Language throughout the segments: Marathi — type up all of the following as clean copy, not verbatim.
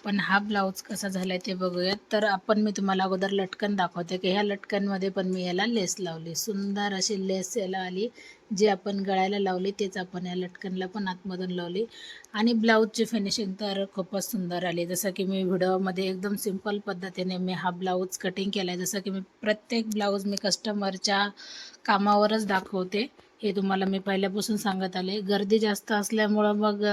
आपण हा ब्लाऊज कसा झालाय ते बघूयात. तर मी तुम्हाला अगोदर लटकन दाखवते की ह्या लटकनमध्ये पण मी याला लेस लावली. सुंदर अशी लेस याला आली. जी आपण गळ्याला लावली तेच आपण या लटकनला पण आतमधून लावली. आणि ब्लाऊजची फिनिशिंग तर खूपच सुंदर आली. जसं की मी व्हिडिओमध्ये एकदम सिंपल पद्धतीने मी हा ब्लाऊज कटिंग केला आहे. जसं की मी प्रत्येक ब्लाऊज मी कस्टमरच्या कामावरच दाखवते. हे तुम्हाला मी पहिल्यापासून सांगत आले. गर्दी जास्त असल्यामुळं मग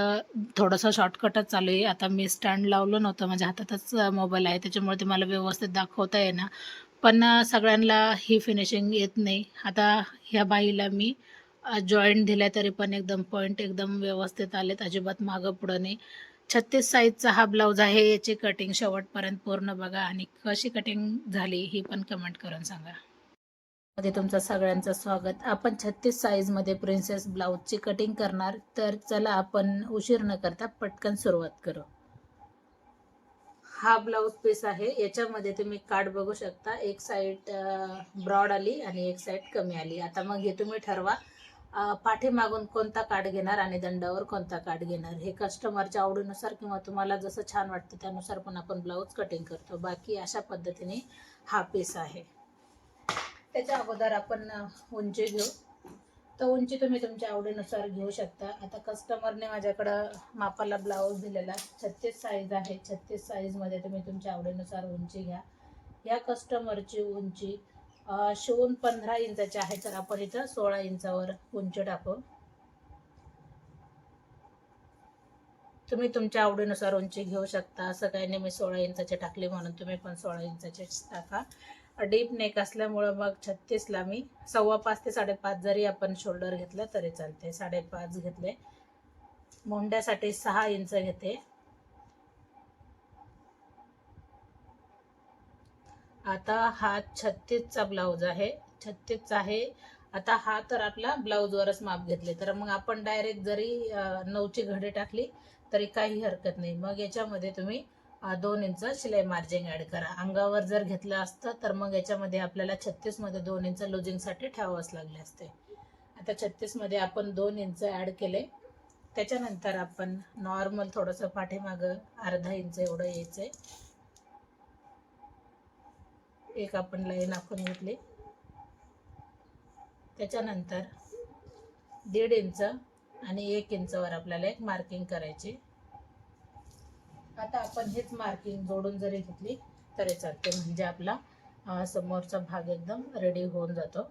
थोडंसं शॉर्टकटच चालू आहे. आता मी स्टँड लावलं नव्हतं, माझ्या हातातच मोबाईल आहे, त्याच्यामुळे ते मला व्यवस्थित दाखवता येईना. पण सगळ्यांना ही फिनिशिंग येत नाही. आता ह्या बाईला मी जॉईंट दिला तरी पण एकदम पॉईंट एकदम व्यवस्थित आलेत, अजिबात मागं पुढं नाही. 36 साईजचा हा ब्लाऊज आहे. याची कटिंग शेवटपर्यंत पूर्ण बघा आणि कशी कटिंग झाली ही पण कमेंट करून सांगा. मध्ये तुमचं सगळ्यांचं स्वागत. आपण 36 साईजमध्ये प्रिन्सेस ब्लाऊजची कटिंग करणार. तर चला आपण उशीर न करता पटकन सुरुवात करू. हा ब्लाऊज पीस आहे. याच्यामध्ये तुम्ही काठ बघू शकता. एक साईड ब्रॉड आली आणि एक साईड कमी आली. आता मग हे तुम्ही ठरवा पाठीमागून कोणता काठ घेणार आणि दंडावर कोणता काठ घेणार. हे कस्टमरच्या आवडीनुसार किंवा तुम्हाला जसं छान वाटतं त्यानुसार पण आपण ब्लाऊज कटिंग करतो. बाकी अशा पद्धतीने हा पीस आहे. त्याच्या अगोदर आपण उंची घेऊ. तर उंची तुम्ही तुमच्या आवडीनुसार घेऊ शकता. आता कस्टमरने माझ्याकडं मापाला ब्लाऊज दिलेला 36 साईज आहे. 36 साईजमध्ये तुम्ही तुमच्या आवडीनुसार उंची घ्या. या कस्टमरची उंची शिवून 15 इंचाची आहे, तर आपण इथं 16 इंचावर उंची टाकू. तुम्ही तुमच्या आवडीनुसार उंची घेऊ शकता. असं काही नाही मी 16 इंचाची टाकली म्हणून तुम्ही पण 16 इंचाची टाका. डीप नेक असल्यामुळं मग 36ला मी 5.25 ते 5.5 जरी आपण शोल्डर घेतलं तरी चालते. 5.5 घेतले. मोंड्यासाठी 6 इंच घेते. आता हा 36चा ब्लाऊज आहे. 36चा आहे. आता हा तर आपला ब्लाऊजवरच माप घेतले, तर मग आपण डायरेक्ट जरी 9ची घडी टाकली तरी काही हरकत नाही. मग याच्यामध्ये तुम्ही 2 इंच शिलाई मार्जिन ॲड करा. अंगावर जर घेतलं असतं तर मग याच्यामध्ये आपल्याला 36मध्ये 2 इंच लुजिंगसाठी ठेवावंच लागले असते. आता 36मध्ये आपण 2 इंच ॲड केले. त्याच्यानंतर आपण नॉर्मल थोडंसं पाठीमागं अर्धा इंच एवढं यायचं आहे. एक आपण लाईन आखून घेतली. त्याच्यानंतर 1.5 इंच आणि 1 इंचवर आपल्याला एक मार्किंग करायची. आता आपण हेच मार्किंग जोडून जरी घेतली तरी चालते, म्हणजे आपला समोरचा भाग एकदम रेडी होऊन जातो.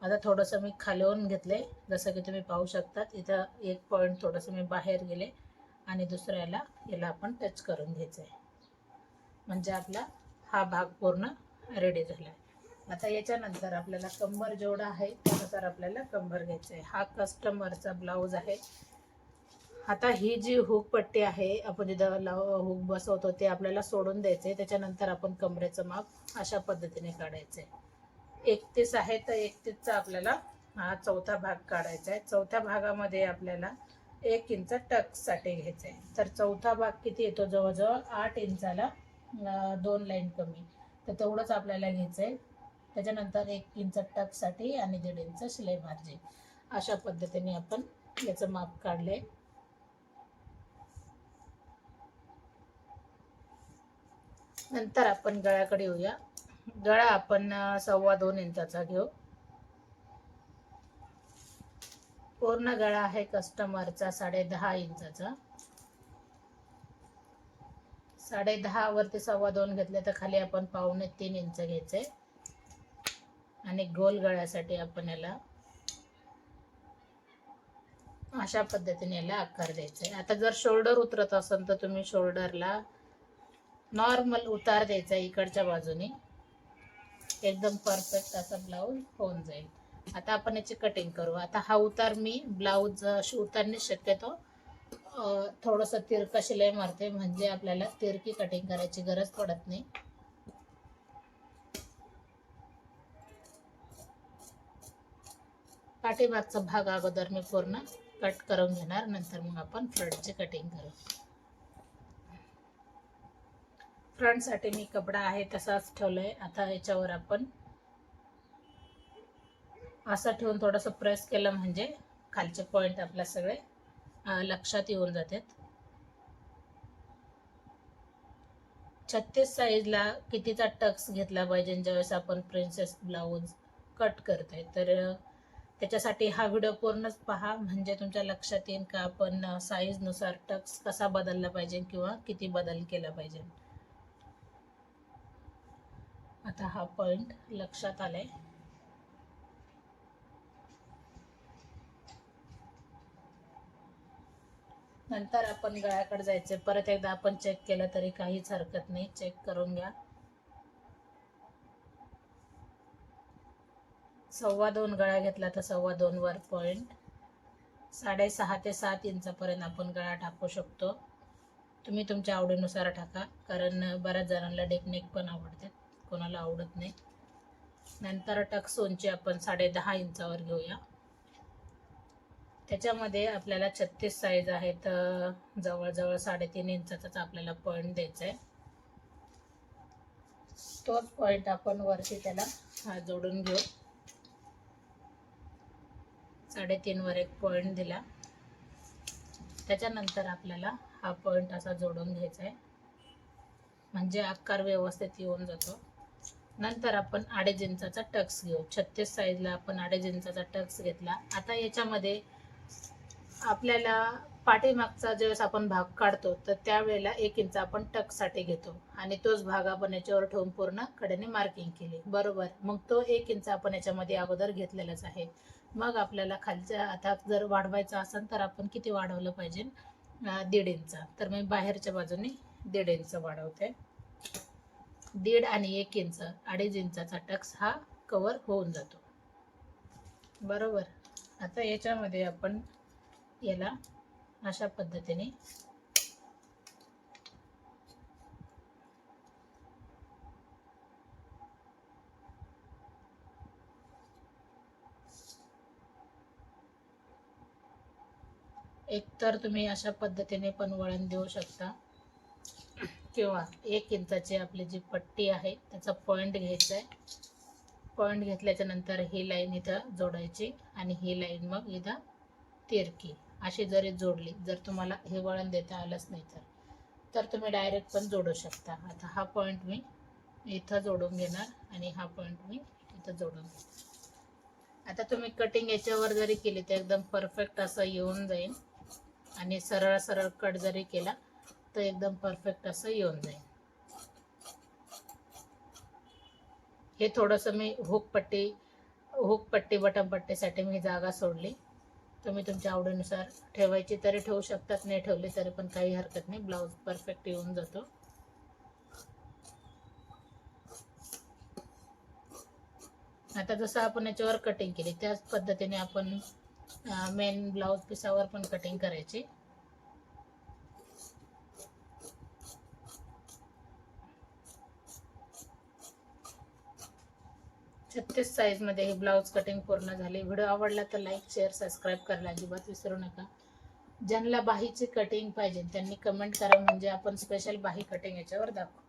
आता थोडंसं मी खालवून घेतले, जसं की तुम्ही पाहू शकतात. इथं एक पॉईंट थोडंसं मी बाहेर गेले आणि दुसऱ्याला याला आपण टच करून घ्यायचं आहे, म्हणजे आपला हा भाग पूर्ण रेडी झाला आहे. आता याच्यानंतर आपल्याला कंबर जेवढा आहे त्यानुसार आपल्याला कंबर घ्यायचं आहे. हा कस्टमरचा ब्लाऊज आहे. आता ही जी हुक पट्टी आहे, आपण जिथं हुक बसवतो ते आपल्याला सोडून द्यायचे. त्याच्यानंतर आपण कमरेचं माप अशा पद्धतीने काढायचं आहे. 31 आहे, तर 31चा आपल्याला हा चौथा भाग काढायचा आहे. चौथ्या भागामध्ये आपल्याला 1 इंच टक्ससाठी घ्यायचं आहे. तर चौथा भाग किती येतो? जवळजवळ 8 इंचाला 2 लाईन कमी, तर तेवढंच आपल्याला घ्यायचं आहे. त्याच्यानंतर 1 इंच टक्ससाठी आणि 1.5 इंच शिलाई मार्जिन. अशा पद्धतीने आपण याचं माप काढले. नंतर आपण गळ्याकडे येऊया. गळा आपण 2.25 इंचाचा घेऊ. पूर्ण गळा आहे कस्टमरचा 10.5 इंचाचा. 10.5 वरती 2.25 घेतले तर खाली आपण 2.25 इंच घ्यायचे. आणि गोल गळ्यासाठी आपण याला अशा पद्धतीने याला आकार द्यायचा आहे. आता जर शोल्डर उतरत असेल तर तुम्ही शोल्डरला नॉर्मल उतार द्यायचा इकडच्या बाजूने. एकदम परफेक्ट असा ब्लाऊज होऊन जाईल. आता आपण याची कटिंग करू. आता हा उतार मी ब्लाऊज शिवताना शक्यतो थोडंसं तिरकं शिलाई मारते, म्हणजे आपल्याला तिरकी कटिंग करायची गरज पडत नाही. पाठीमागचा भाग अगोदर मी पूर्ण कट करून घेणार, नंतर मग आपण फ्रंटची कटिंग करू. फ्रंटसाठी मी कपडा आहे तसाच ठेवलाय. आता याच्यावर आपण असं ठेवून थोडंसं प्रेस केलं म्हणजे खालचे पॉईंट आपल्या सगळे लक्षात येऊन जातात. 36 साईजला कितीचा टक्स घेतला पाहिजे ज्यावेळेस आपण प्रिन्सेस ब्लाऊज कट करताय, तर त्याच्यासाठी हा व्हिडिओ पूर्णच पहा, म्हणजे तुमच्या लक्षात येईल का आपण साईजनुसार टक्स कसा बदलला पाहिजे किंवा किती बदल केला पाहिजे. आता हा पॉइंट लक्षात आलाय. नंतर आपण गळ्याकडे जायचे. परत एकदा आपण चेक केलं तरी काहीच हरकत नाही, चेक करून घ्या. 2.25 गळा घेतला तर 2.25 वर पॉइंट. 6.5 ते 7 इंचापर्यंत आपण गळा टाकू शकतो. तुम्ही तुमच्या आवडीनुसार टाका, कारण बऱ्याच जणांना डेकनेक पण आवडतात, कोणाला आवडत नाही. नंतर टक्स उंची आपण 10.5 इंचावर घेऊया. त्याच्यामध्ये आपल्याला 36 साईज आहे, तर जवळजवळ 3.5 इंचाचाच आपल्याला पॉइंट द्यायचा आहे. तोच पॉइंट आपण वरती त्याला हा जोडून घेऊ. 3.5 वर एक पॉइंट दिला. त्याच्यानंतर आपल्याला हा पॉइंट असा जोडून घ्यायचा आहे, म्हणजे आकार व्यवस्थित येऊन जातो. नंतर आपण 2.5 इंचाचा टक्स घेऊ. 36 साईजला आपण 2.5 इंचाचा टक्स घेतला. आता याच्यामध्ये आपल्याला पाठीमागचा ज्यावेळेस आपण भाग काढतो तर त्यावेळेला 1 इंच आपण टक्ससाठी घेतो आणि तोच भाग आपण याच्यावर ठेवून पूर्ण कडेने मार्किंग केली, बरोबर. मग तो 1 इंच आपण याच्यामध्ये अगोदर घेतलेलाच आहे. मग आपल्याला खालच्या आता जर वाढवायचा असेल तर आपण किती वाढवलं पाहिजे, 1.5 इंच. तर मी बाहेरच्या बाजूने 1.5 इंच वाढवते. 1.5 आणि 1 इंच, 2.5 इंचाचा टक्स हा कव्हर होऊन जातो, बरोबर. आता याच्यामध्ये आपण याला अशा पद्धतीने एकतर तुम्ही अशा पद्धतीने पण वळण देऊ शकता, किंवा 1 इंचाची आपली जी पट्टी आहे त्याचा पॉइंट घ्यायचा आहे. पॉइंट घेतल्याच्या नंतर ही लाईन इथं जोडायची आणि ही लाईन मग इथं तिरकी अशी जरी जोडली, जर तुम्हाला हे वळण देता आलंच नाही तर तुम्ही डायरेक्ट पण जोडू शकता. आता हा पॉइंट मी इथं जोडून घेणार आणि हा पॉइंट मी इथं जोडून घेणार. आता तुम्ही कटिंग याच्यावर जरी केली तर एकदम परफेक्ट असं येऊन जाईल, आणि सरळ सरळ कट जरी केला तर एकदम परफेक्ट असं येऊन जाईल. हे थोडंसं मी हुक पट्टी बटन पट्टीसाठी मी जागा सोडली. तुम्ही तुमच्या आवडीनुसार ठेवायची तरी ठेवू शकतात, नाही ठेवली तरी पण काही हरकत नाही, ब्लाऊज परफेक्ट येऊन जातो. आता जसं आपण याच्यावर कटिंग केली त्याच पद्धतीने आपण मेन ब्लाऊज पिसावर पण कटिंग करायची. छत्तीस साईज मध्ये ही ब्लाऊज कटिंग पूर्ण झाली. व्हिडिओ आवडला तर लाईक, शेअर, सबस्क्राईब करायला अजिबात विसरू नका. ज्यांना बाहीची कटिंग पाहिजे त्यांनी कमेंट करा, म्हणजे आपण स्पेशल बाही कटिंग याच्यावर दाखवू.